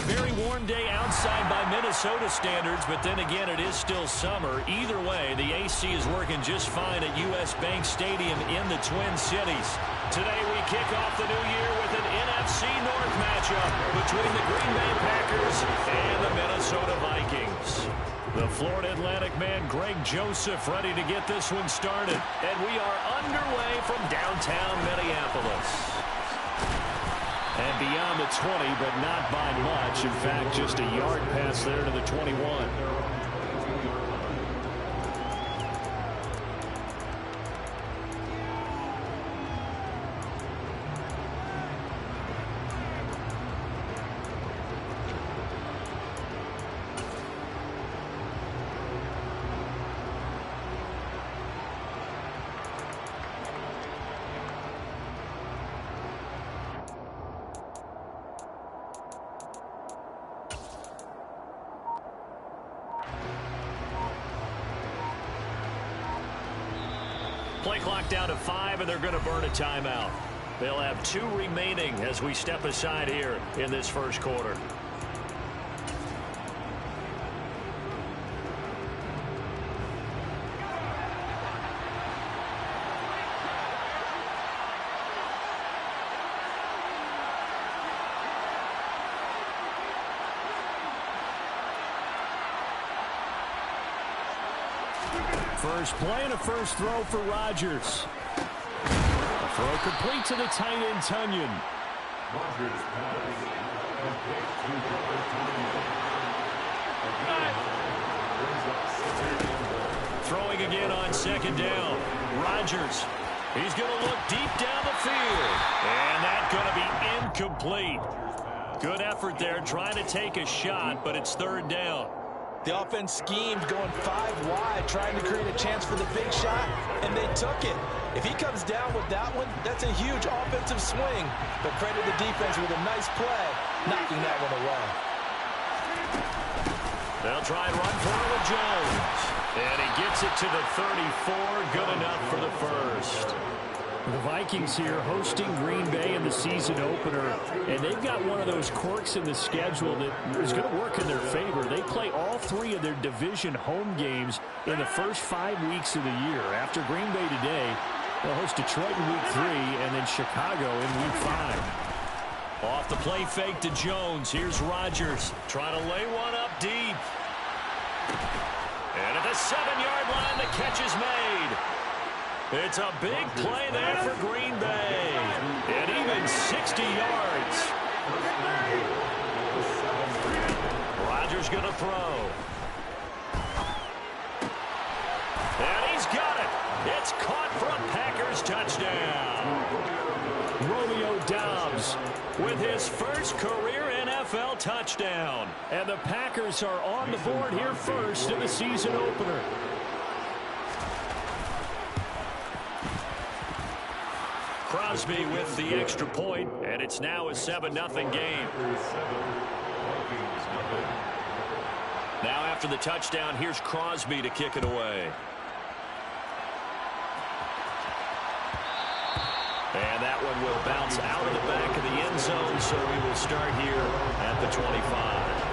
a very warm day outside by Minnesota standards, but then again, it is still summer. Either way, the AC is working just fine at U.S. Bank Stadium in the Twin Cities. Today, we kick off the new year with an NFC North matchup between the Green Bay Packers and the Minnesota Vikings. The Florida Atlantic man, Greg Joseph, ready to get this one started. And we are underway from downtown Minneapolis. And beyond the 20, but not by much. In fact, just a yard pass there to the 21. Play clock down to 5, and they're going to burn a timeout. They'll have 2 remaining as we step aside here in this first quarter. First play and a first throw for Rodgers. Throw complete to the tight end, Tunyon. Throwing again on second down. Rodgers. He's going to look deep down the field. And that's going to be incomplete. Good effort there trying to take a shot, but it's third down. The offense schemed going 5 wide, trying to create a chance for the big shot, and they took it. If he comes down with that one, that's a huge offensive swing. But credit the defense with a nice play, knocking that one away. They'll try and run for it with Jones. And he gets it to the 34, good enough for the first. The Vikings here hosting Green Bay in the season opener, and they've got one of those quirks in the schedule that is going to work in their favor. They play all 3 of their division home games in the first 5 weeks of the year. After Green Bay today, they'll host Detroit in week 3 and then Chicago in week 5. Off the play fake to Jones. Here's Rodgers trying to lay one up deep. And at the 7-yard line, the catch is made. It's a big play there for Green Bay. And even 60 yards. Rodgers going to throw. And he's got it. It's caught for a Packers touchdown. Romeo Doubs with his first career NFL touchdown. And the Packers are on the board here first in the season opener. Crosby with the extra point, and it's now a 7-0 game. Now after the touchdown, here's Crosby to kick it away. And that one will bounce out of the back of the end zone, so we will start here at the 25.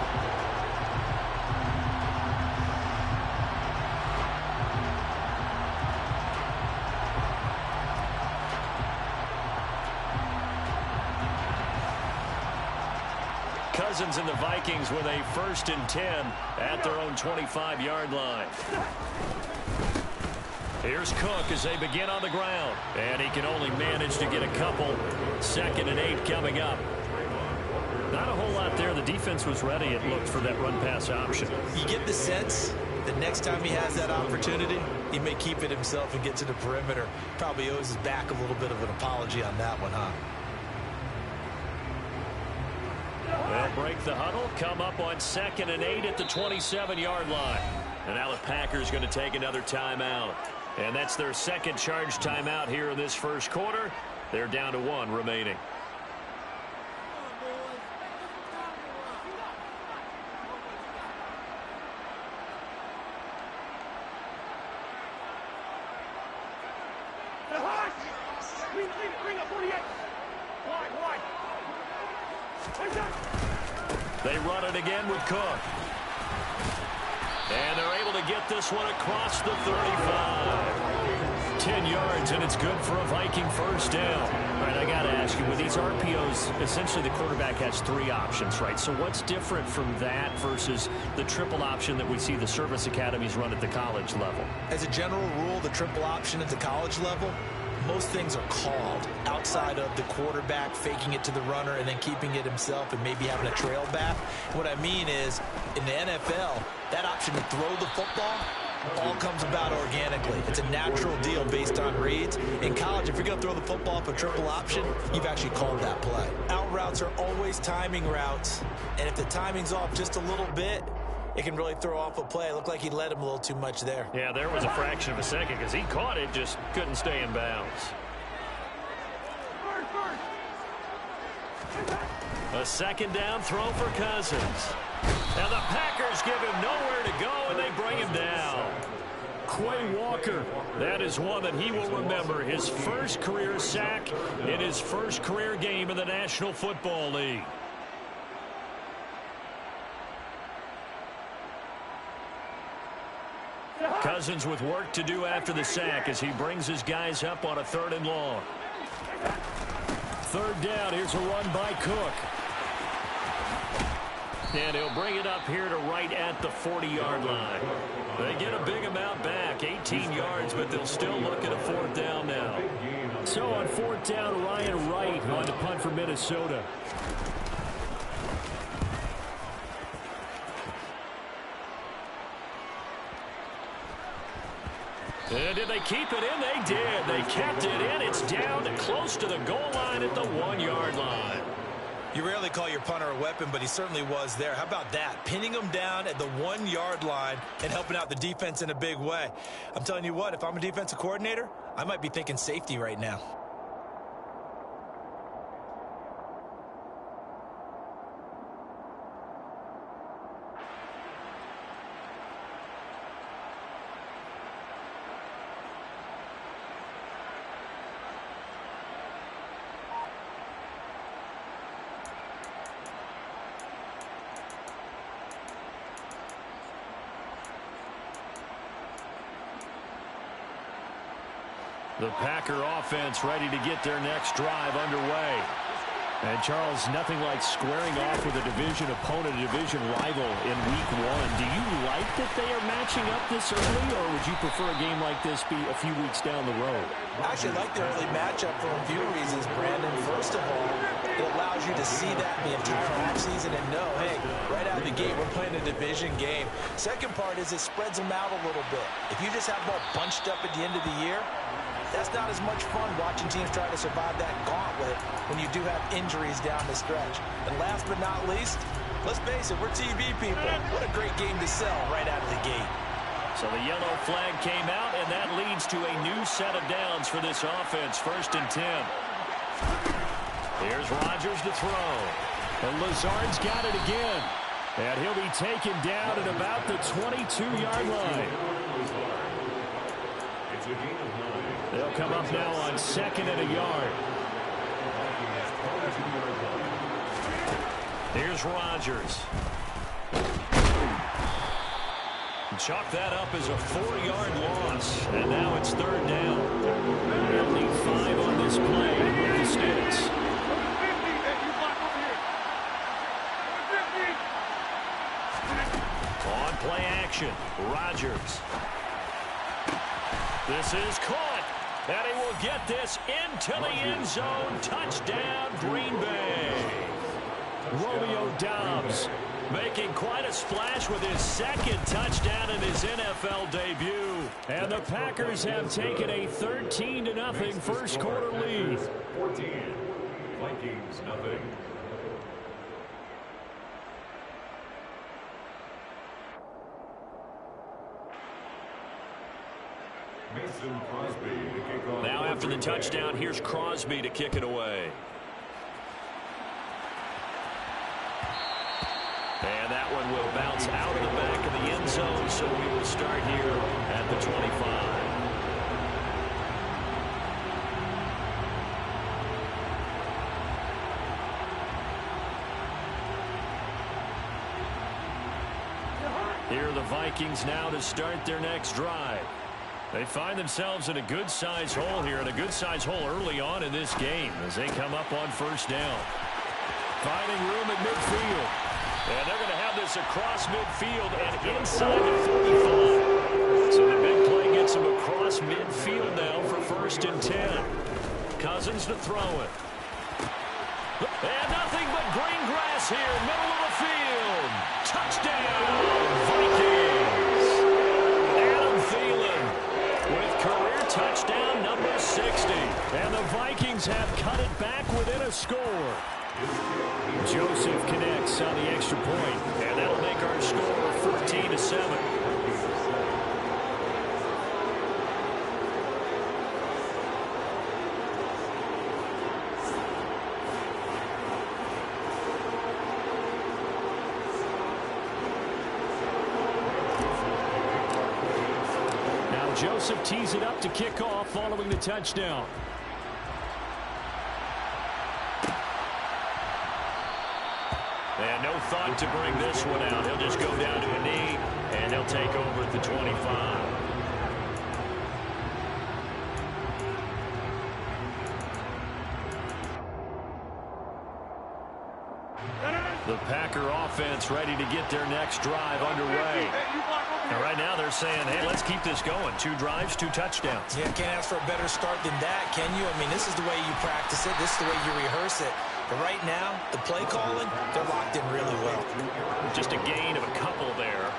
Cousins and the Vikings with a 1st and 10 at their own 25-yard line. Here's Cook as they begin on the ground. And he can only manage to get a couple. 2nd and 8 coming up. Not a whole lot there. The defense was ready, it looked, for that run-pass option. You get the sense that next time he has that opportunity, he may keep it himself and get to the perimeter. Probably owes his back a little bit of an apology on that one, huh? They'll break the huddle, come up on 2nd and 8 at the 27-yard line. And now the Packers going to take another timeout. And that's their 2nd charge timeout here in this first quarter. They're down to 1 remaining. Bring up 48. Wide. They run it again with Cook. And they're able to get this one across the 35. 10 yards, and it's good for a Viking first down. All right, I got to ask you, with these RPOs, essentially the quarterback has 3 options, right? So what's different from that versus the triple option that we see the service academies run at the college level? As a general rule, the triple option at the college level, most things are called outside of the quarterback faking it to the runner and then keeping it himself and maybe having a trail back. What I mean is, in the NFL, that option to throw the football all comes about organically. It's a natural deal based on reads. In college, if you're going to throw the football for triple option, you've actually called that play. Out routes are always timing routes, and if the timing's off just a little bit, it can really throw off a play. It looked like he led him a little too much there. Yeah, there was a fraction of a second because he caught it, just couldn't stay in bounds. A second down throw for Cousins. And the Packers give him nowhere to go, and they bring him down. Quay Walker, that is one that he will remember. His first career sack in his first career game in the National Football League. Cousins with work to do after the sack as he brings his guys up on a 3rd and long. 3rd down, here's a run by Cook. And he'll bring it up here to right at the 40-yard line. They get a big amount back, 18 yards, but they'll still look at a 4th down now. So on 4th down, Ryan Wright on the punt for Minnesota. And did they keep it in? They did. They kept it in. It's down close to the goal line at the 1-yard line. You rarely call your punter a weapon, but he certainly was there. How about that? Pinning him down at the 1-yard line and helping out the defense in a big way. I'm telling you what, if I'm a defensive coordinator, I might be thinking safety right now. The Packer offense ready to get their next drive underway. And, Charles, nothing like squaring off with a division opponent, a division rival in Week 1. Do you like that they are matching up this early, or would you prefer a game like this be a few weeks down the road? I actually like the early matchup for a few reasons, Brandon. First of all, it allows you to see that the entire offseason and know, hey, right out of the gate, we're playing a division game. Second part is it spreads them out a little bit. If you just have them all bunched up at the end of the year, that's not as much fun watching teams try to survive that gauntlet when you do have injuries down the stretch. And last but not least, let's face it, we're TV people. What a great game to sell right out of the gate. So the yellow flag came out, and that leads to a new set of downs for this offense. 1st and 10. Here's Rodgers to throw. And Lazard's got it again. And he'll be taken down at about the 22-yard line. They'll come up now on 2nd and a yard. Here's Rodgers. Chalk that up as a 4-yard loss. And now it's 3rd down. Only 5 on this play with the Sticks. On play action, Rodgers. This is caught. And he will get this into the end zone. Touchdown, Green Bay. Romeo Doubs making quite a splash with his 2nd touchdown in his NFL debut. And the Packers have taken a 13-0 first quarter lead. 14, Vikings nothing. Now after the touchdown, here's Crosby to kick it away. And that one will bounce out of the back of the end zone, so we will start here at the 25. Vikings now to start their next drive. They find themselves in a good-sized hole here, and a good-sized hole early on in this game as they come up on first down. Finding room at midfield. And they're going to have this across midfield and inside the 45. So the big play gets them across midfield now for first and 10. Cousins to throw it. And nothing but green grass here, middle of the field. Touchdown, Vikings. Adam Thielen with career touchdown number 60. And the Vikings have cut it back within a score. Joseph connects on the extra point, and that'll make our score 14-7. Now Joseph tees it up to kick off following the touchdown. And no thought to bring this one out. He'll just go down to a knee, and he'll take over at the 25. The Packer offense ready to get their next drive underway. And right now they're saying, hey, let's keep this going. 2 drives, 2 touchdowns. Yeah, can't ask for a better start than that, can you? I mean, this is the way you practice it. This is the way you rehearse it. But right now, the play calling, they're locked in really well. Just a gain of a couple there.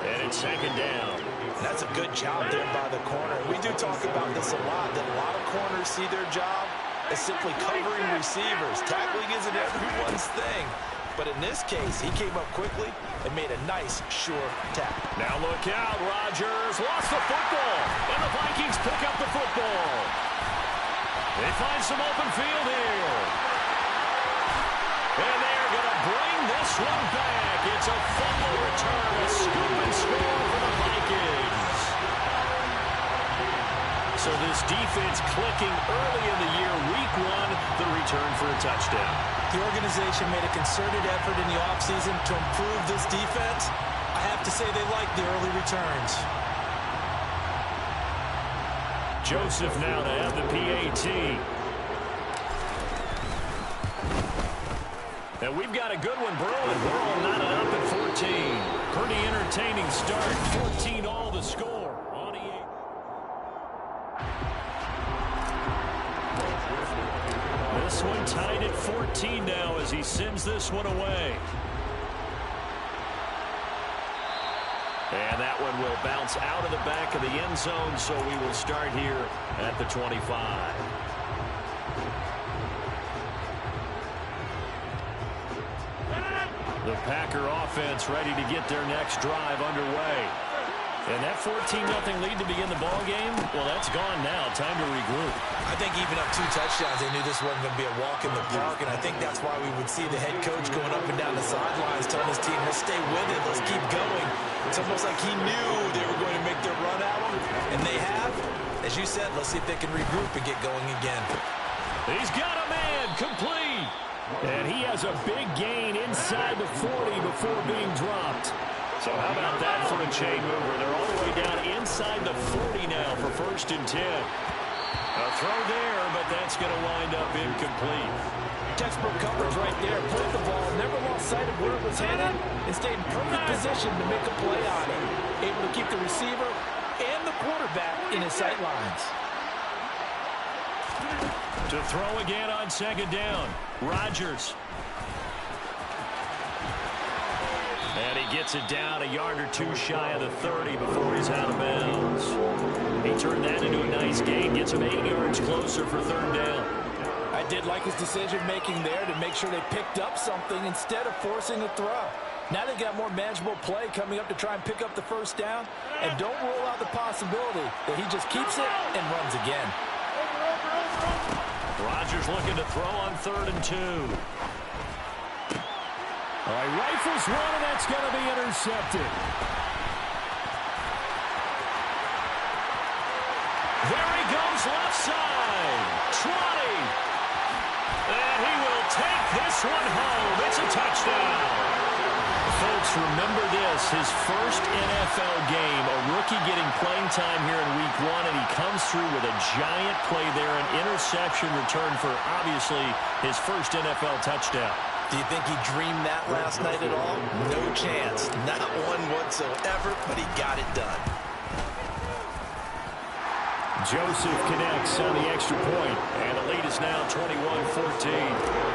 And it's second down. That's a good job there by the corner. We do talk about this a lot, that a lot of corners see their job as simply covering receivers. Tackling isn't everyone's thing. But in this case, he came up quickly and made a nice, sure tackle. Now look out, Rodgers lost the football. And the Vikings pick up the football. They find some open field here. And they're going to bring this one back. It's a fumble return, a scoop and score for the Vikings. So this defense clicking early in the year, week 1, the return for a touchdown. The organization made a concerted effort in the offseason to improve this defense. I have to say they like the early returns. Joseph now to have the PAT. And we've got a good one brewing. We're all knotted up at 14. Pretty entertaining start. 14 all the score. On the 8. This one tied at 14 now as he sends this one away. And that one will bounce out of the back of the end zone, so we will start here at the 25. The Packer offense ready to get their next drive underway. And that 14-0 lead to begin the ball game, well, that's gone now. Time to regroup. I think even up 2 touchdowns, they knew this wasn't going to be a walk in the park, and I think that's why we would see the head coach going up and down the sidelines telling his team, let's stay with it, let's keep going. It's almost like he knew they were going to make their run at him, and they have. As you said, let's see if they can regroup and get going again. He's got a man, complete. And he has a big gain inside the 40 before being dropped. So how about that for a chain mover? They're all the way down inside the 40 now for first and 10. A throw there, but that's going to wind up incomplete. Textbook coverage right there. Put the ball, never lost sight of where it was headed, and stayed in perfect position to make a play on it. Able to keep the receiver and the quarterback in his sight lines. To throw again on second down. Rodgers. And he gets it down a yard or 2 shy of the 30 before he's out of bounds. He turned that into a nice gain. Gets him 8 yards closer for third down. I did like his decision-making there to make sure they picked up something instead of forcing a throw. Now they've got more manageable play coming up to try and pick up the first down. And don't rule out the possibility that he just keeps it and runs again. Rodgers looking to throw on 3rd and 2. All right, rifles one, and that's going to be intercepted. There he goes left side. Trotting. And he will take this one home. It's a touchdown. folks, remember this, his first NFL game, a rookie getting playing time here in week 1, and he comes through with a giant play there, an interception return for, obviously, his first NFL touchdown. Do you think he dreamed that last night at all? No chance. Not one whatsoever, but he got it done. Joseph connects on the extra point, and the lead is now 21-14.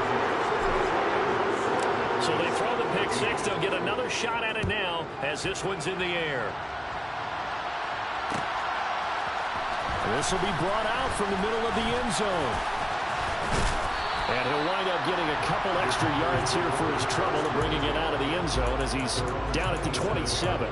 So they throw the pick six. They'll get another shot at it now as this one's in the air. This will be brought out from the middle of the end zone. And he'll wind up getting a couple extra yards here for his trouble and bringing it out of the end zone as he's down at the 27.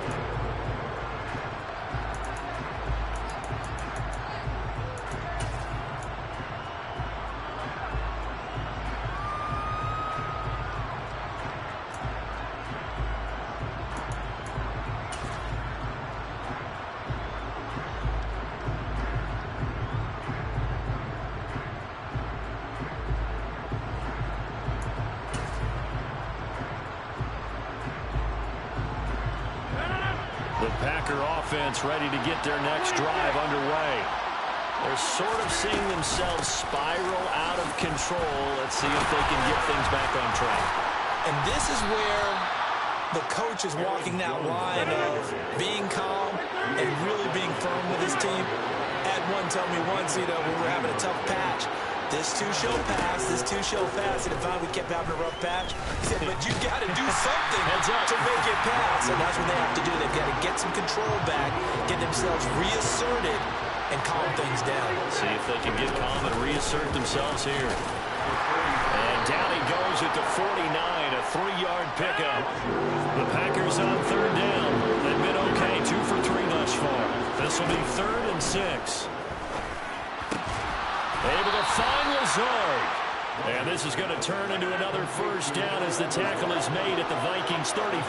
Ready to get their next drive underway. They're sort of seeing themselves spiral out of control. Let's see if they can get things back on track. And this is where the coach is walking that line of being calm and really being firm with his team. Ed one told me once, when we were having a tough patch, this two shall pass, this two shall pass, and if we kept having a rough patch, he said, but you got to do something to make it pass, and that's what they have to do. They've got to get some control back, get themselves reasserted, and calm things down. See if they can get calm and reassert themselves here. And down he goes at the 49, a 3-yard pickup. The Packers on third down. They've been okay, 2 for 3 thus far. This will be 3rd and 6. Able to find Lazard. And this is going to turn into another first down as the tackle is made at the Vikings 35.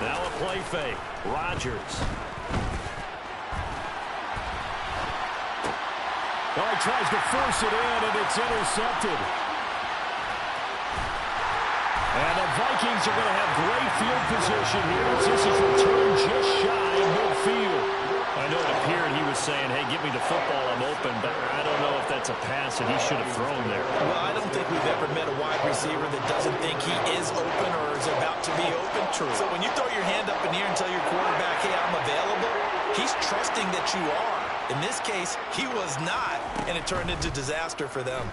Now a play fake. Rodgers. Oh, he tries to force it in, and it's intercepted. And the Vikings are going to have great field position here as this is returned just shy of midfield. I know it appeared he was saying, hey, give me the football, I'm open, but I don't know if that's a pass that he should have thrown there. Well, I don't think we've ever met a wide receiver that doesn't think he is open or is about to be open. True. So when you throw your hand up in the air and tell your quarterback, hey, I'm available, he's trusting that you are. In this case, he was not, and it turned into disaster for them.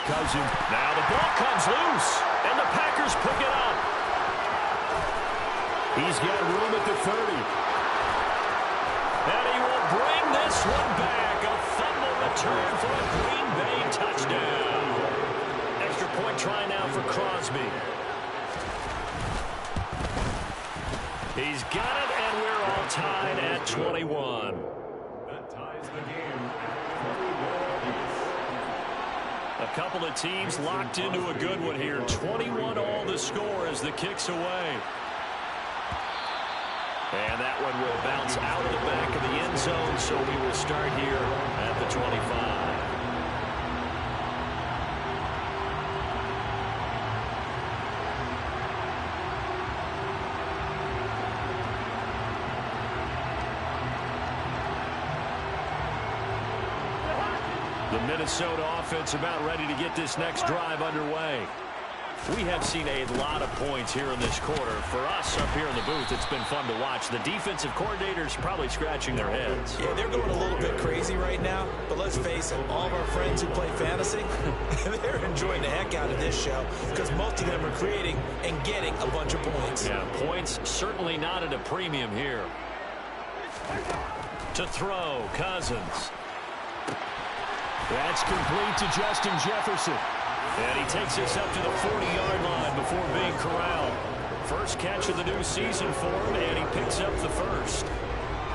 Cousin. Now the ball comes loose, and the Packers pick it up. He's got room at the 30. And he will bring this one back. A fumble return for a Green Bay touchdown. Extra point try now for Crosby. He's got it, and we're all tied at 21. That ties the game. A couple of teams locked into a good one here. 21 all the score as the kick's away. And that one will bounce out of the back of the end zone, so we will start here at the 25. The Minnesota offense about ready to get this next drive underway. We have seen a lot of points here in this quarter. For us up here in the booth, it's been fun to watch. The defensive coordinators probably scratching their heads. Yeah, they're going a little bit crazy right now, but let's face it, all of our friends who play fantasy, they're enjoying the heck out of this show because most of them are creating and getting a bunch of points. Yeah, points certainly not at a premium here. To throw, Cousins. That's complete to Justin Jefferson. And he takes this up to the 40-yard line before being corralled. First catch of the new season for him, and he picks up the first.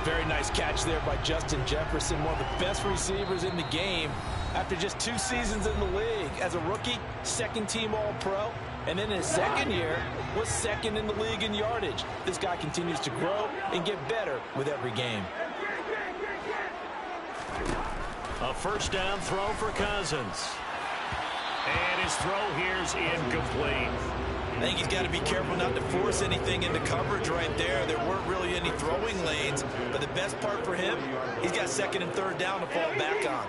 Very nice catch there by Justin Jefferson, one of the best receivers in the game after just 2 seasons in the league. As a rookie, second-team All-Pro, and then in his second year was second in the league in yardage. This guy continues to grow and get better with every game. A first down throw for Cousins. And his throw here's incomplete. I think he's got to be careful not to force anything into coverage right there. There weren't really any throwing lanes, but the best part for him, he's got second and third down to fall back on.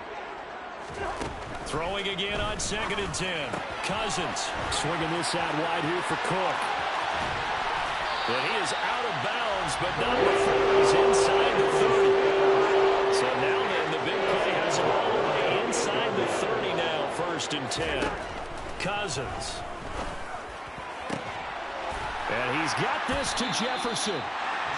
Throwing again on 2nd and 10. Cousins. Swinging this out wide here for Cook. But he is out of bounds, but not before he's inside the 30. So now then, the big play has him all the way inside the 30 now, 1st and 10. Cousins. And he's got this to Jefferson.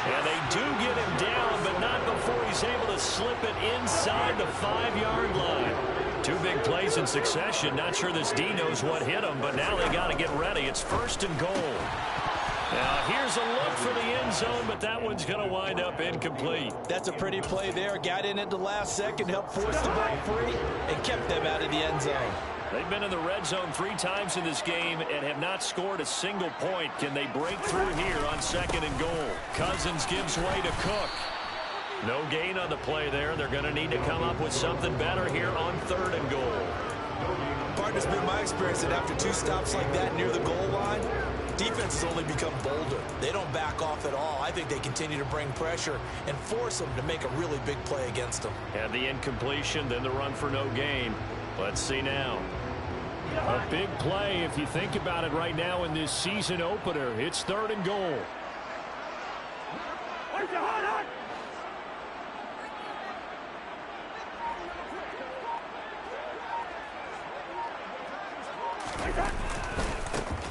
And they do get him down, but not before he's able to slip it inside the 5-yard line. 2 big plays in succession. Not sure this D knows what hit him, but now they got to get ready. It's 1st and goal. Now here's a look for the end zone, but that one's going to wind up incomplete. That's a pretty play there. Got in at the last second, helped force the ball free, and kept them out of the end zone. They've been in the red zone 3 times in this game and have not scored a single point. Can they break through here on 2nd and goal? Cousins gives way to Cook. No gain on the play there. They're going to need to come up with something better here on 3rd and goal. Partner's been my experience that after 2 stops like that near the goal line, defense has only become bolder. They don't back off at all. I think they continue to bring pressure and force them to make a really big play against them. And the incompletion, then the run for no gain. Let's see now. A big play if you think about it right now in this season opener. It's 3rd and goal.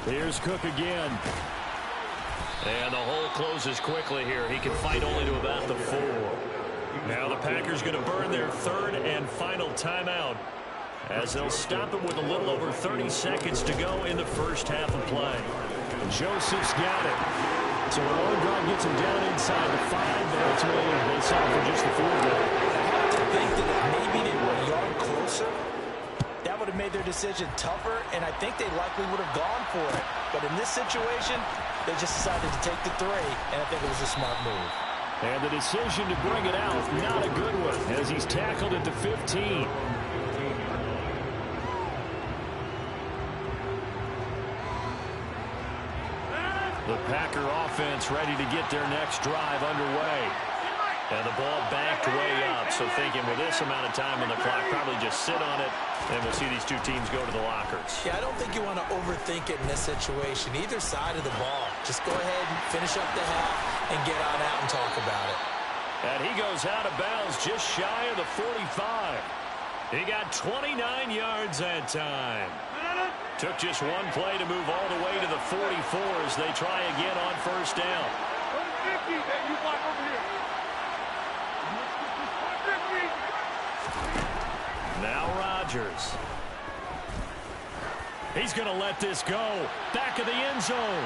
Here's Cook again. And the hole closes quickly here. He can fight only to about the 4. Now the Packers going to burn their 3rd and final timeout, as they'll stop it with a little over 30 seconds to go in the first half of play. Joseph's got it. So a long drive gets him down inside the 5, but ultimately they settle for just the 4 goal. I have to think that if maybe they were a yard closer, that would have made their decision tougher, and I think they likely would have gone for it. But in this situation, they just decided to take the 3, and I think it was a smart move. And the decision to bring it out, not a good one, as he's tackled at the 15. The Packer offense ready to get their next drive underway. And the ball backed way up, so thinking with this amount of time on the clock, probably just sit on it, and we'll see these 2 teams go to the lockers. Yeah, I don't think you want to overthink it in this situation. Either side of the ball. Just go ahead and finish up the half and get on out and talk about it. And he goes out of bounds just shy of the 45. He got 29 yards that time. Took just 1 play to move all the way to the 44 as they try again on 1st down. Now Rodgers. He's going to let this go. Back of the end zone.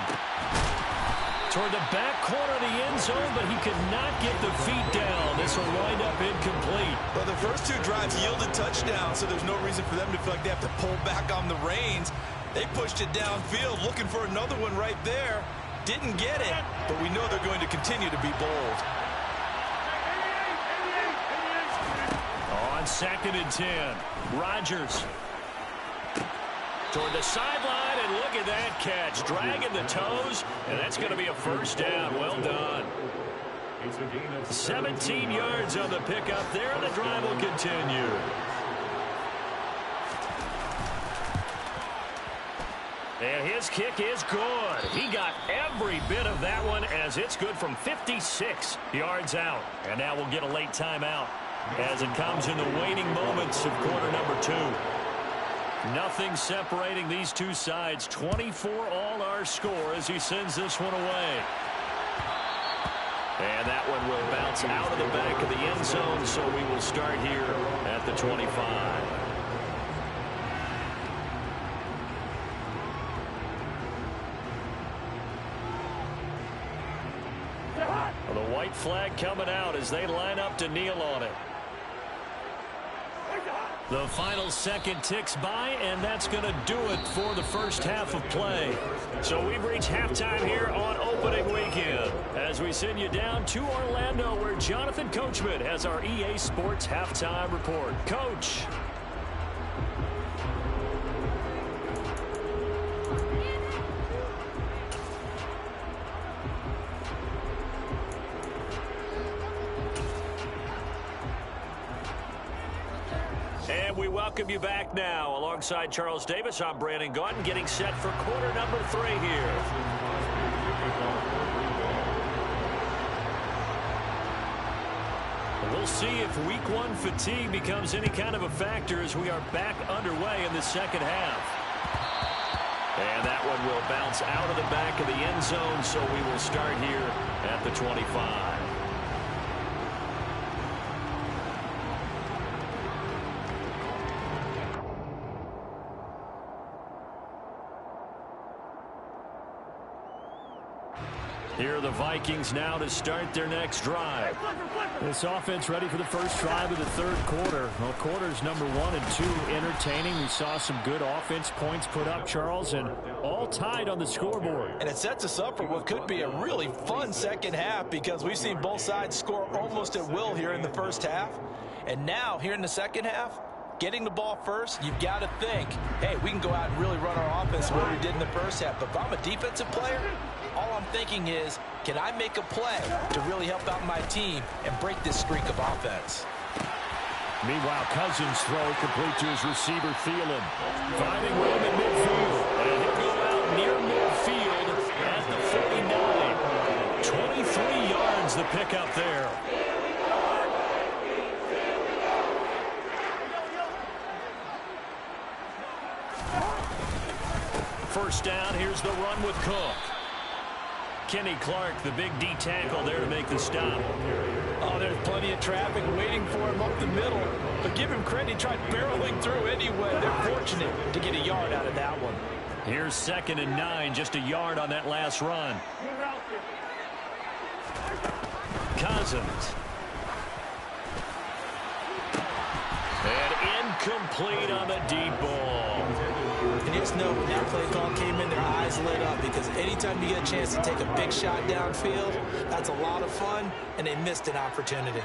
Toward the back corner of the end zone, but he could not get the feet down. This will wind up incomplete. Well, the first 2 drives yielded touchdowns, so there's no reason for them to feel like they have to pull back on the reins. They pushed it downfield, looking for another one right there. Didn't get it, but we know they're going to continue to be bold. On 2nd and 10, Rodgers. Toward the sideline, and look at that catch. Dragging the toes, and that's going to be a 1st down. Well done. 17 yards on the pickup there, and the drive will continue. And his kick is good. He got every bit of that one, as it's good from 56 yards out. And now we'll get a late timeout as it comes in the waning moments of quarter number 2. Nothing separating these 2 sides. 24 all our score as he sends this one away. And that one will bounce out of the back of the end zone, so we will start here at the 25. Well, the white flag coming out as they line up to kneel on it. The final second ticks by, and that's going to do it for the first half of play. So we've reached halftime here on opening weekend as we send you down to Orlando, where Jonathan Coachman has our EA Sports halftime report. Coach. And we welcome you back now. Alongside Charles Davis, I'm Brandon Gaudin, getting set for quarter number 3 here. We'll see if week 1 fatigue becomes any kind of a factor as we are back underway in the second half. And that one will bounce out of the back of the end zone, so we will start here at the 25. Here are the Vikings now to start their next drive. This offense ready for the first drive of the third quarter. Well, quarters number 1 and 2 entertaining. We saw some good offense points put up, Charles, and all tied on the scoreboard. And it sets us up for what could be a really fun second half because we've seen both sides score almost at will here in the first half. And now, here in the second half, getting the ball first, you've got to think, hey, we can go out and really run our offense where we did in the first half. But if I'm a defensive player, all I'm thinking is, can I make a play to really help out my team and break this streak of offense? Meanwhile, Cousins' throw complete to his receiver, Thielen. Finding room in midfield. And he'll go out near midfield at the 49. 23 yards the pickup there. First down, here's the run with Cook. Kenny Clark, the big D tackle there to make the stop. Oh, there's plenty of traffic waiting for him up the middle. But give him credit, he tried barreling through anyway. They're fortunate to get a yard out of that one. Here's 2nd and 9, just a yard on that last run. Cousins. And incomplete on the deep ball. And just know when that play call came in, their eyes lit up because anytime you get a chance to take a big shot downfield, that's a lot of fun, and they missed an opportunity.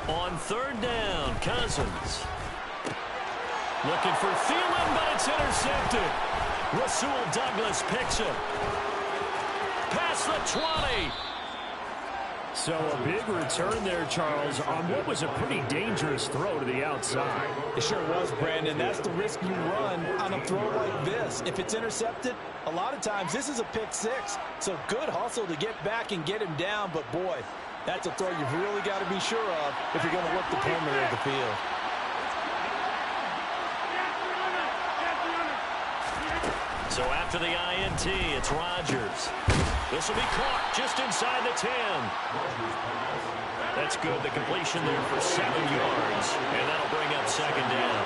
On 3rd down, Cousins. Looking for Thielen, but it's intercepted. Rasul Douglas picks it. Past the 20. So a big return there, Charles, on what was a pretty dangerous throw to the outside. It sure was, Brandon. That's the risk you run on a throw like this. If it's intercepted, a lot of times this is a pick 6. So good hustle to get back and get him down. But, boy, that's a throw you've really got to be sure of if you're going to work the perimeter of the field. So after the INT, it's Rodgers. This will be caught just inside the 10. That's good. The completion there for 7 yards. And that'll bring up 2nd down.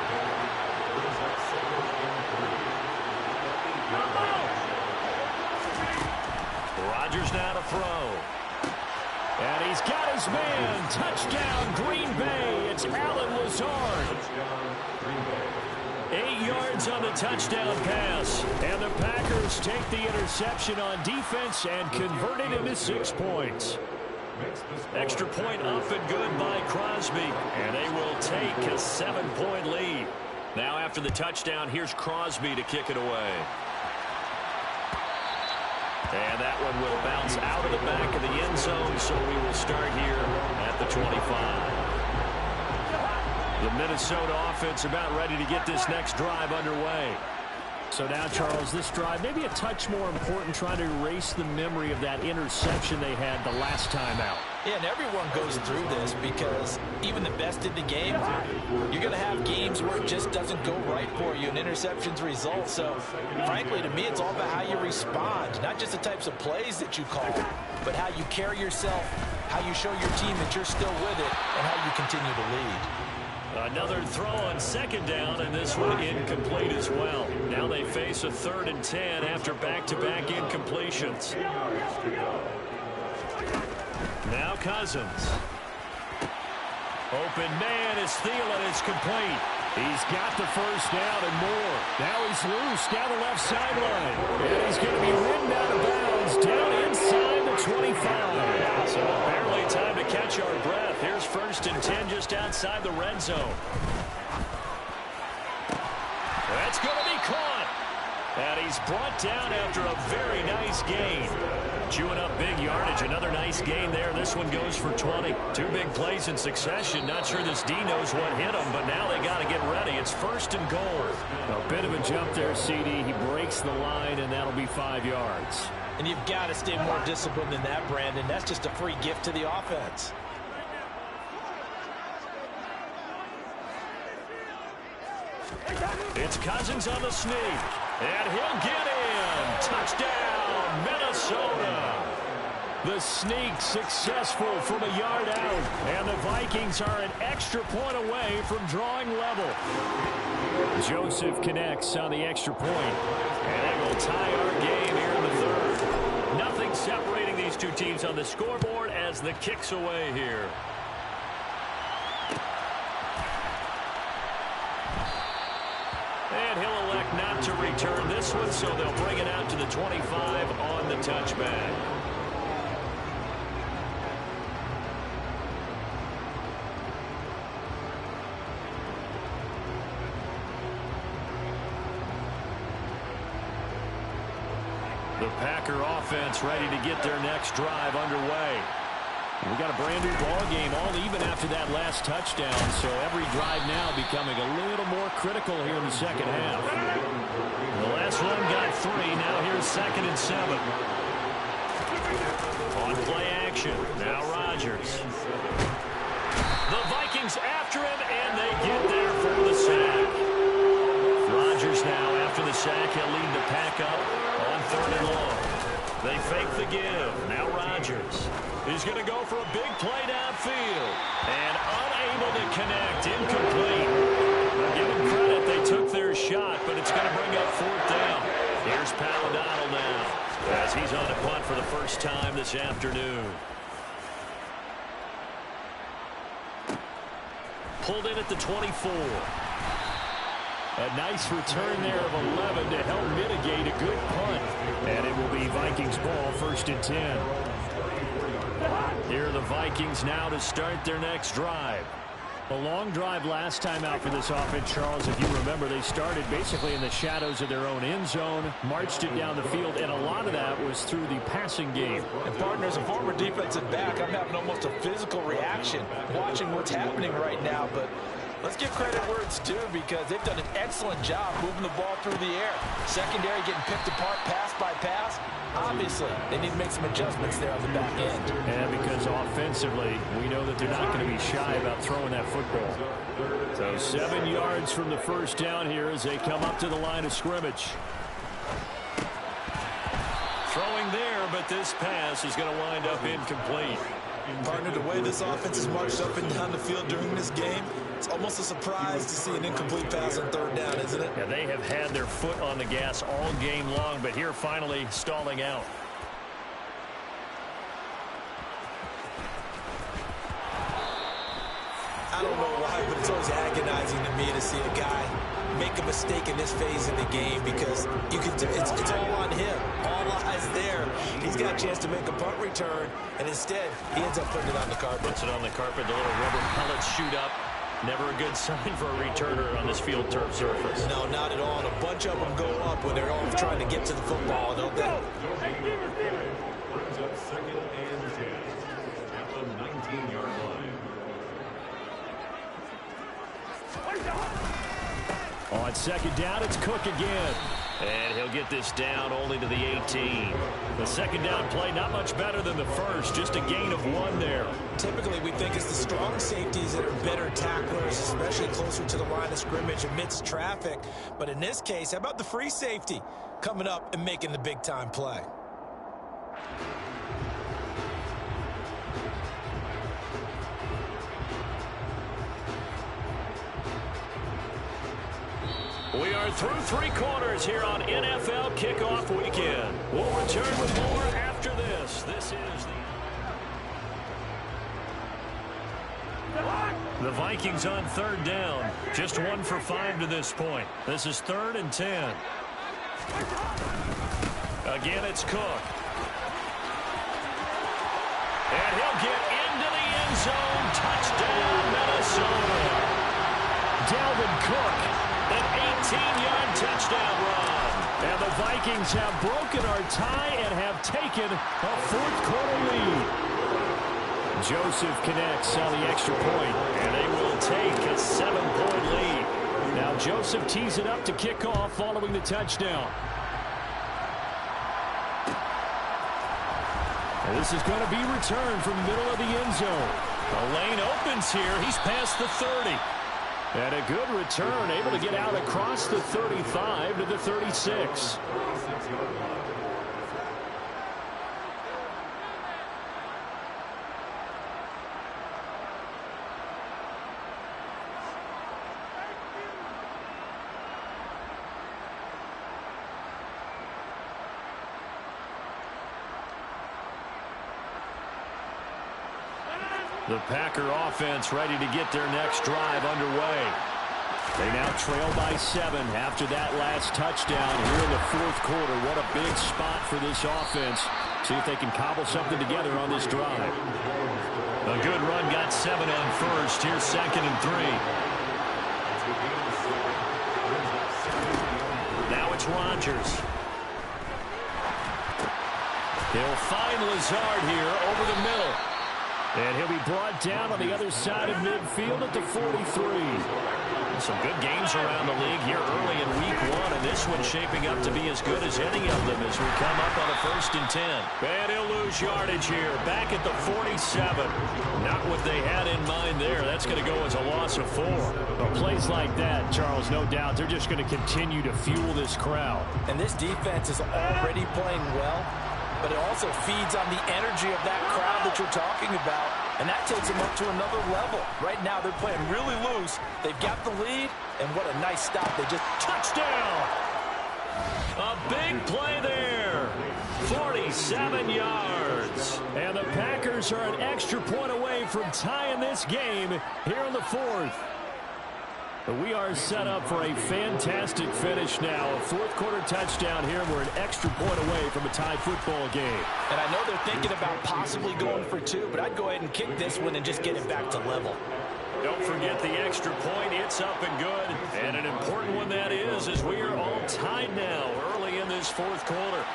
Rodgers now to throw. And he's got his man. Touchdown, Green Bay. It's Allen Lazard. 8 yards on the touchdown pass. And the Packers take the interception on defense and convert it into 6 points. Extra point up and good by Crosby. And they will take a 7-point lead. Now after the touchdown, here's Crosby to kick it away. And that one will bounce out of the back of the end zone, so we will start here at the 25. The Minnesota offense about ready to get this next drive underway. So now, Charles, this drive maybe a touch more important, trying to erase the memory of that interception they had the last time out. Yeah, and everyone goes through this because even the best in the game, you're going to have games where it just doesn't go right for you and interceptions result. So, frankly, to me, it's all about how you respond, not just the types of plays that you call, but how you carry yourself, how you show your team that you're still with it, and how you continue to lead. Another throw on 2nd down, and this one incomplete as well. Now they face a 3rd and 10 after back-to-back incompletions. Now Cousins. Open man is Thielen. It's complete. He's got the first down and more. Now he's loose down the left sideline. And he's going to be ridden out of bounds down inside the 25. So barely time to catch our breath. Here's 1st and 10 just outside the red zone. That's going to be caught. And he's brought down after a very nice gain. Chewing up big yardage. Another nice gain there. This one goes for 20. 2 big plays in succession. Not sure this D knows what hit him, but now they got to get ready. It's 1st and goal. A bit of a jump there, CD. He breaks the line, and that'll be 5 yards. And you've got to stay more disciplined than that, Brandon. That's just a free gift to the offense. It's Cousins on the sneak. And he'll get in. Touchdown, Minnesota. The sneak successful from a yard out. And the Vikings are an extra point away from drawing level. Joseph connects on the extra point. And it will tie our game here in the 3rd. Nothing separating these two teams on the scoreboard as the kick's away here. And he'll elect not to return this one, so they'll bring it out to the 25 on the touchback. The Packer offense ready to get their next drive underway. We got a brand new ball game, all even after that last touchdown, so every drive now becoming a little more critical here in the second half. The last run got 3, now here's 2nd and 7. On play action, now Rodgers. The Vikings after him, and they get there for the sack. Rodgers now after the sack, he'll lead the pack up on 3rd and long. They fake the give, now Rodgers. He's going to go for a big play downfield. And unable to connect. Incomplete. Now give them credit. They took their shot, but it's going to bring up 4th down. Here's Paladino now as he's on a punt for the first time this afternoon. Pulled in at the 24. A nice return there of 11 to help mitigate a good punt. And it will be Vikings ball, 1st and 10. Here are the Vikings now to start their next drive. A long drive last time out for this offense, Charles. If you remember, they started basically in the shadows of their own end zone, marched it down the field, and a lot of that was through the passing game. And partner, as a former defensive back, I'm having almost a physical reaction watching what's happening right now, but let's give credit where it's due because they've done an excellent job moving the ball through the air. Secondary getting picked apart pass by pass. Obviously, they need to make some adjustments there on the back end. And because offensively, we know that they're not going to be shy about throwing that football. So 7 yards from the first down here as they come up to the line of scrimmage. Throwing there, but this pass is going to wind up incomplete. Partner, the way this offense has marched up and down the field during this game, it's almost a surprise to see an incomplete pass on 3rd down, isn't it? Yeah, they have had their foot on the gas all game long, but here finally stalling out. I don't know why, but it's always agonizing to me to see a guy make a mistake in this phase of the game because you can. It's all on him. All eyes there. He's got a chance to make a punt return, and instead he ends up putting it on the carpet. Puts it on the carpet. The little rubber pellets shoot up. Never a good sign for a returner on this field turf surface. No, not at all. And a bunch of them go up when they're all trying to get to the football, don't they? Brings up 2nd and 10 at the 19-yard line. On 2nd down, it's Cook again. And he'll get this down only to the 18. The 2nd down play not much better than the first. Just a gain of 1 there. Typically, we think it's the strong safeties that are better tacklers, especially closer to the line of scrimmage amidst traffic. But in this case, how about the free safety coming up and making the big-time play? We are through 3 quarters here on NFL Kickoff Weekend. We'll return with more after this. This is Vikings on third down. Just 1 for 5 to this point. This is 3rd and 10. Again, it's Cook. And he'll get into the end zone. Touchdown, Minnesota. Dalvin Cook, An 18-yard touchdown run. and the Vikings have broken our tie and have taken a fourth-quarter lead. Joseph connects on the extra point, And they will take a 7-point lead. now Joseph tees it up to kick off following the touchdown. And this is going to be returned from the middle of the end zone. The lane opens here. He's past the 30. And a good return, able to get out across the 35 to the 36. The Packer offense ready to get their next drive underway. They now trail by 7 after that last touchdown here in the fourth quarter. What a big spot for this offense. See if they can cobble something together on this drive. A good run, got 7 on first. Here's 2nd and 3. Now it's Rodgers. He'll find Lazard here over the middle. And he'll be brought down on the other side of midfield at the 43. Some good games around the league here early in week 1, and this one's shaping up to be as good as any of them as we come up on a 1st and 10. And he'll lose yardage here, back at the 47. Not what they had in mind there. That's going to go as a loss of 4. Well, plays like that, Charles, no doubt, they're just going to continue to fuel this crowd. And this defense is already playing well, but it also feeds on the energy of that crowd that you're talking about, and that takes them up to another level. Right now, they're playing really loose. They've got the lead, and what a nice stop. They just touchdown! A big play there. 47 yards. And the Packers are an extra point away from tying this game here in the fourth. But we are set up for a fantastic finish now. A fourth-quarter touchdown here. We're an extra point away from a tie football game. And I know they're thinking about possibly going for 2, but I'd go ahead and kick this one and just get it back to level. Don't forget the extra point. It's up and good. And an important one that is, as we are all tied now early in this fourth quarter.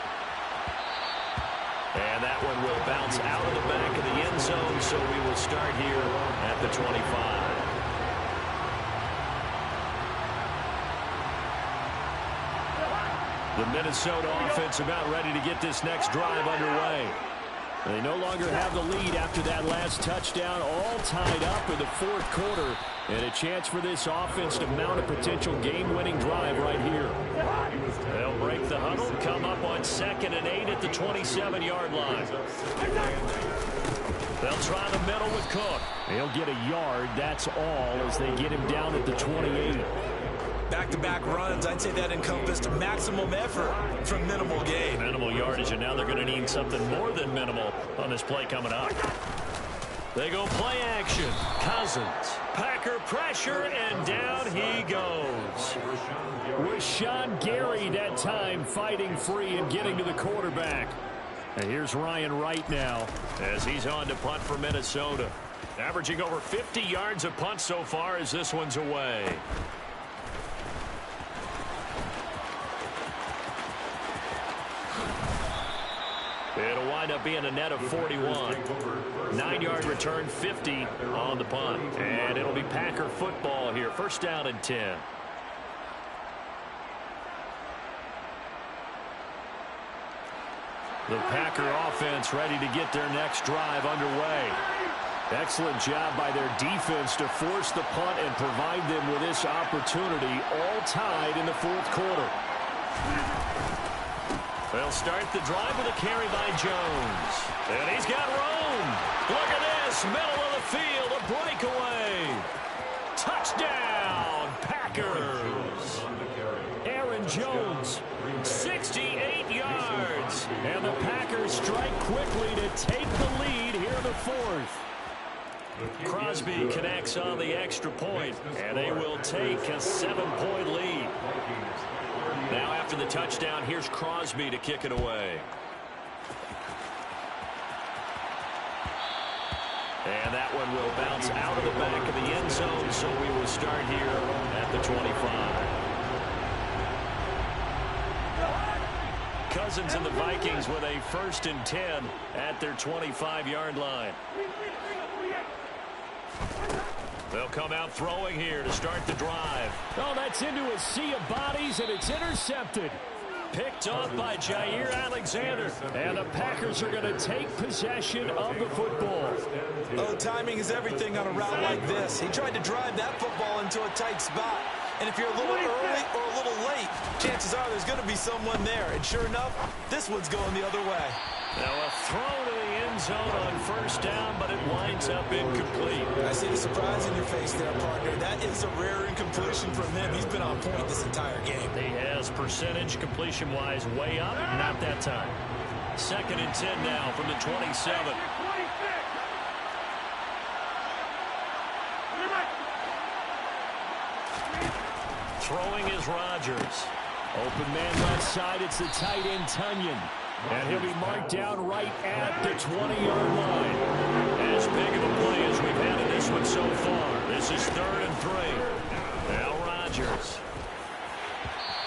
And that one will bounce out of the back of the end zone, so we will start here at the 25. The Minnesota offense about ready to get this next drive underway. They no longer have the lead after that last touchdown, all tied up in the fourth quarter. And a chance for this offense to mount a potential game-winning drive right here. They'll break the huddle, come up on 2nd and 8 at the 27-yard line. They'll try the middle with Cook. He'll get a yard, that's all, as they get him down at the 28. Back-to-back runs, I'd say that encompassed maximum effort from minimal gain. Minimal yardage, and now they're going to need something more than minimal on this play coming up. They go play action. Cousins. Packer pressure, and down he goes. Rashawn Gary that time fighting free and getting to the quarterback. And here's Ryan Wright now as he's on to punt for Minnesota. Averaging over 50 yards a punt so far as this one's away. It'll wind up being a net of 41. 9-yard return, 50 on the punt. And it'll be Packer football here. 1st down and 10. The Packer offense ready to get their next drive underway. Excellent job by their defense to force the punt and provide them with this opportunity, all tied in the fourth quarter. They'll start the drive with a carry by Jones. And he's got room. Look at this. Middle of the field. A breakaway. Touchdown, Packers. Aaron Jones, 68 yards. And the Packers strike quickly to take the lead here in the fourth. Crosby connects on the extra point, and they will take a 7-point lead. Now after the touchdown, here's Crosby to kick it away. And that one will bounce out of the back of the end zone, so we will start here at the 25. Cousins and the Vikings with a 1st and 10 at their 25-yard line. They'll come out throwing here to start the drive. Oh, that's into a sea of bodies, and it's intercepted. Picked off by Jair Alexander. And the Packers are going to take possession of the football. Oh, timing is everything on a route like this. He tried to drive that football into a tight spot. And if you're a little early or a little late, chances are there's going to be someone there. And sure enough, this one's going the other way. Now a throw to the end zone on 1st down, but it winds up incomplete. I see the surprise in your face there, partner. That is a rare incompletion from him. He's been on point this entire game. He has percentage completion-wise way up, not that time. 2nd and 10 now from the 27. Throwing is Rodgers. Open man left side, it's the tight end Tunyon. And he'll be marked down right at the 20-yard line. As big of a play as we've had in this one so far. This is 3rd and 3. Now Rodgers.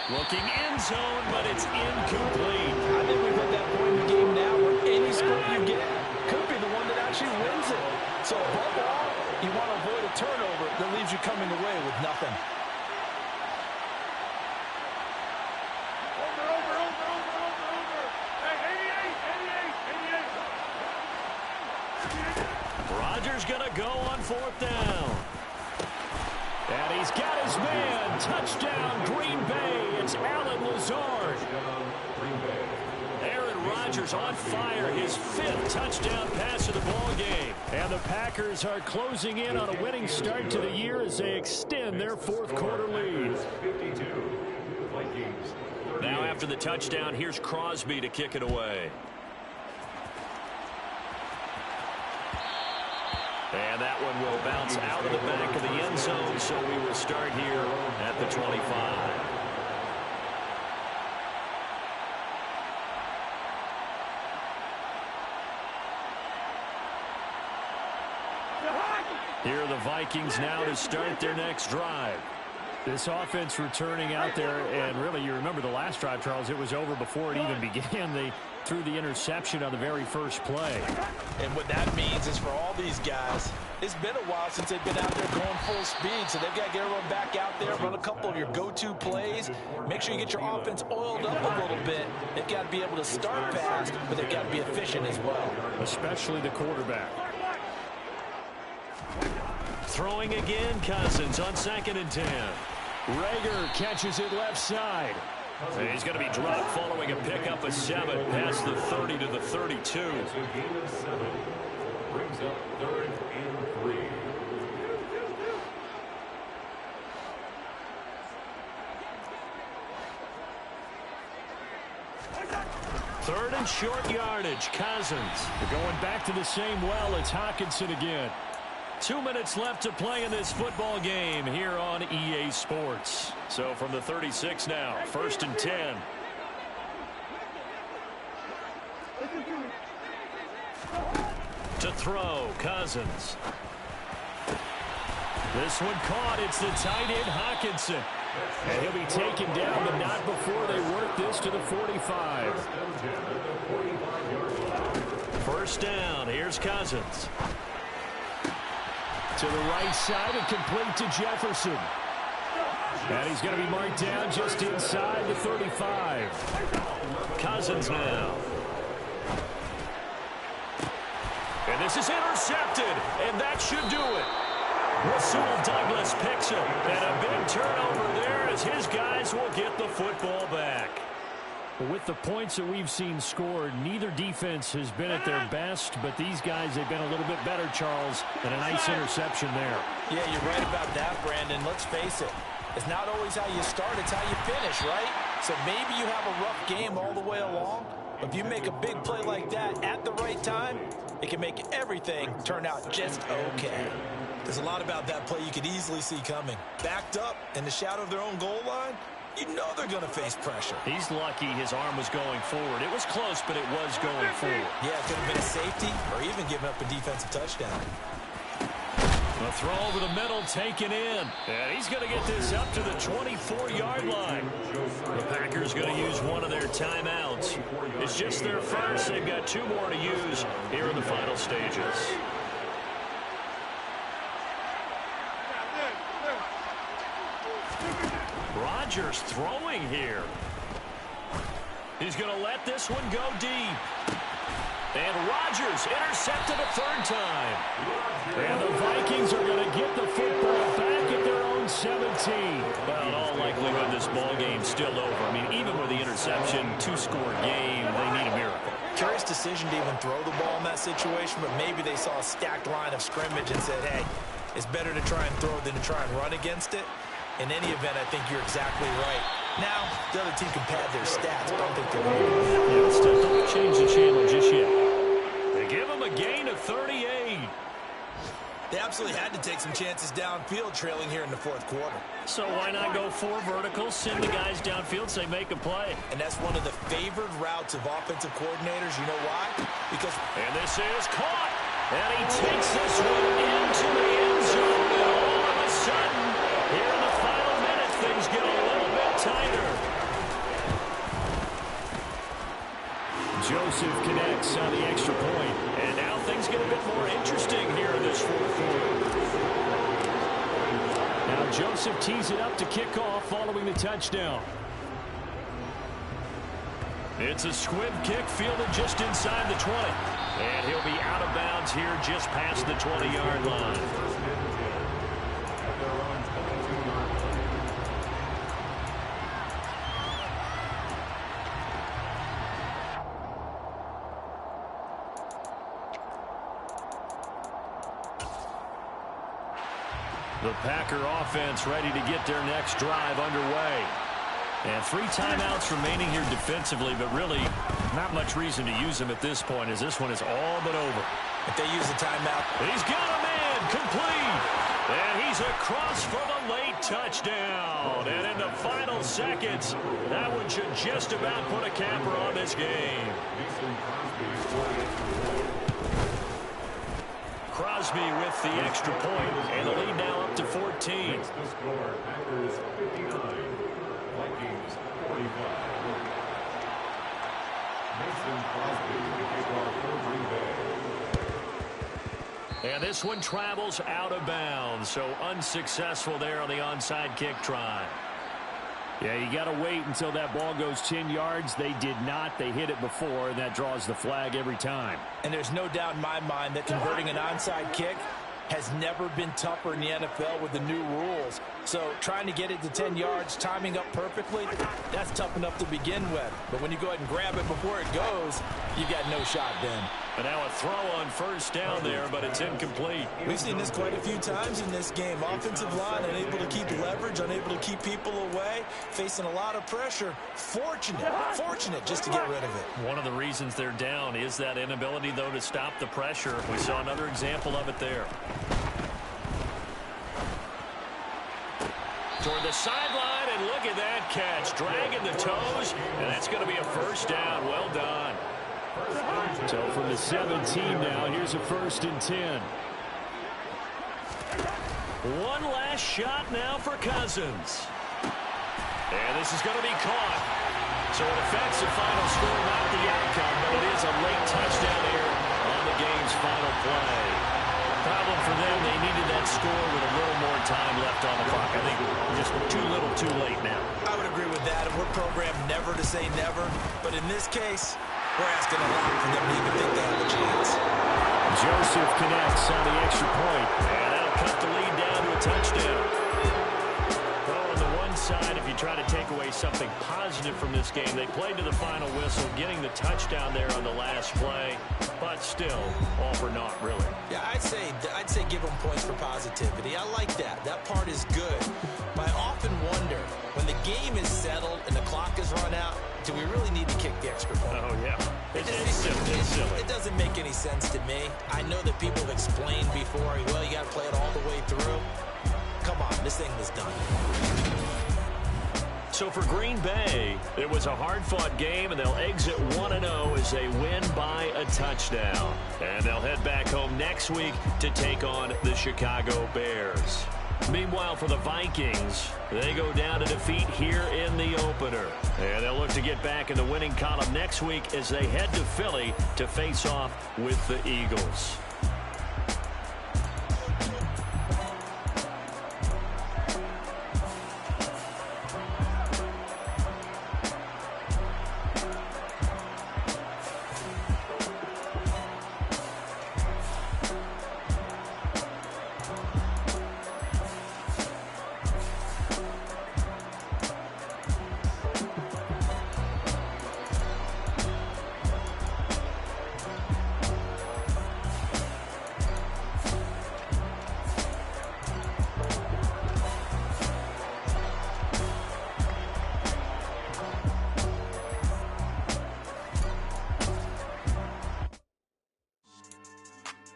Looking end zone, but it's incomplete. I think we've hit that point in the game now where any score you get could be the one that actually wins it. So above all, you want to avoid a turnover that leaves you coming away with nothing. Rodgers going to go on 4th down. And he's got his man. Touchdown, Green Bay. It's Allen Lazard. Aaron Rodgers on fire. His 5th touchdown pass of the ball game. And the Packers are closing in on a winning start to the year as they extend their 4th quarter lead. Now after the touchdown, here's Crosby to kick it away. And that one will bounce out of the back of the end zone, so we will start here at the 25. Here are the Vikings now to start their next drive. This offense returning out there, and really, you remember the last drive, Charles, it was over before it even began. They threw the interception on the very first play. And what that means is for all these guys, it's been a while since they've been out there going full speed, so they've got to get everyone back out there, run a couple of your go-to plays, make sure you get your offense oiled up a little bit. They've got to be able to start fast, but they've got to be efficient as well. Especially the quarterback. Throwing again, Cousins on 2nd and 10. Rager catches it left side. And he's going to be dropped following a pickup of 7 past the 30 to the 32. Brings up 3rd and 3. Third and short yardage, Cousins. They're going back to the same well. It's Hockenson again. 2 minutes left to play in this football game here on EA Sports. So from the 36 now, 1st and 10. To throw, Cousins. This one caught. It's the tight end, Hockenson. And he'll be taken down, but not before they work this to the 45. 1st down. Here's Cousins. To the right side and complete to Jefferson. And he's going to be marked down just inside the 35. Cousins now. And this is intercepted, and that should do it. Rasul Douglas picks him, and a big turnover there as his guys will get the football back. With the points that we've seen scored, neither defense has been at their best, but these guys, they've been a little bit better, Charles, and a nice interception there. Yeah, you're right about that, Brandon. Let's face it. It's not always how you start, it's how you finish, right? So maybe you have a rough game all the way along, but if you make a big play like that at the right time, it can make everything turn out just okay. There's a lot about that play you could easily see coming. Backed up in the shadow of their own goal line, you know they're going to face pressure. He's lucky his arm was going forward. It was close, but it was going forward. Yeah, it could have been a safety or even giving up a defensive touchdown. A throw over the middle taken in. And he's going to get this up to the 24-yard line. The Packers going to use one of their timeouts. It's just their first. They've got 2 more to use here in the final stages. Rodgers throwing here. He's going to let this one go deep. And Rodgers intercepted a 3rd time. And the Vikings are going to get the football back at their own 17. Well, in all likelihood, this ball game's still over. I mean, even with the interception, 2-score game, they need a miracle. Curious decision to even throw the ball in that situation, but maybe they saw a stacked line of scrimmage and said, hey, it's better to try and throw than to try and run against it. In any event, I think you're exactly right. Now, the other team can pad their stats, but I don't think they're going to. Yeah, still don't change the channel just yet. They give him a gain of 38. They absolutely had to take some chances downfield trailing here in the 4th quarter. So why not go 4 verticals, send the guys downfield, say make a play. And that's one of the favored routes of offensive coordinators. You know why? Because... And this is caught. And he takes this one into the end zone. And all of a sudden, here in the final minute, things get a little bit tighter. Joseph connects on the extra point. And now things get a bit more interesting here in this 4th quarter. Now Joseph tees it up to kick off following the touchdown. It's a squib kick fielded just inside the 20. And he'll be out of bounds here just past the 20-yard line. The Packer offense ready to get their next drive underway. And 3 timeouts remaining here defensively, but really not much reason to use them at this point as this one is all but over. If they use the timeout. He's got a man complete. And he's across for the late touchdown. And in the final seconds, that one should just about put a capper on this game. Crosby with the extra point, and the lead now up to 14. The score, Packers 59, Vikings 45. Mason Crosby to kick off for Green Bay. And this one travels out of bounds, so unsuccessful there on the onside kick try. Yeah, you got to wait until that ball goes 10 yards. They did not. They hit it before, and that draws the flag every time. And there's no doubt in my mind that converting an onside kick has never been tougher in the NFL with the new rules. So trying to get it to 10 yards, timing up perfectly, that's tough enough to begin with. But when you go ahead and grab it before it goes, you got no shot then. And now a throw on 1st down there, but it's incomplete. We've seen this quite a few times in this game. Offensive line unable to keep leverage, unable to keep people away, facing a lot of pressure. Fortunate just to get rid of it. One of the reasons they're down is that inability, though, to stop the pressure. We saw another example of it there. Toward the sideline, and look at that catch. Dragging the toes, and that's going to be a 1st down. Well done. So from the 17 now, here's a 1st and 10. One last shot now for Cousins. And this is going to be caught. So it affects the final score, not the outcome, but it is a late touchdown here on the game's final play. Problem for them, they needed that score with a little more time left on the clock. I think just too little too late now. I would agree with that, and we're programmed never to say never. But in this case, we're asking a lot for them to even think they have a chance. Joseph connects on the extra point, and that'll cut the lead down to a touchdown. Well, on the one side, if you try to take away something positive from this game, they played to the final whistle, getting the touchdown there on the last play. But but still, all for naught, really. Yeah, I'd say give them points for positivity. I like that. That part is good. But I often wonder, when the game is settled and the clock is run out, do we really need to kick the extra point? Oh, yeah. It's silly. It doesn't make any sense to me. I know that people have explained before, well, you got to play it all the way through. Come on, this thing was done. So for Green Bay, it was a hard-fought game, and they'll exit 1-0 as they win by a touchdown. And they'll head back home next week to take on the Chicago Bears. Meanwhile, for the Vikings, they go down to defeat here in the opener. And they'll look to get back in the winning column next week as they head to Philly to face off with the Eagles.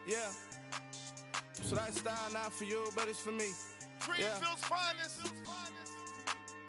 Yeah. So that style not for you, but it's for me. Greenfield's finest.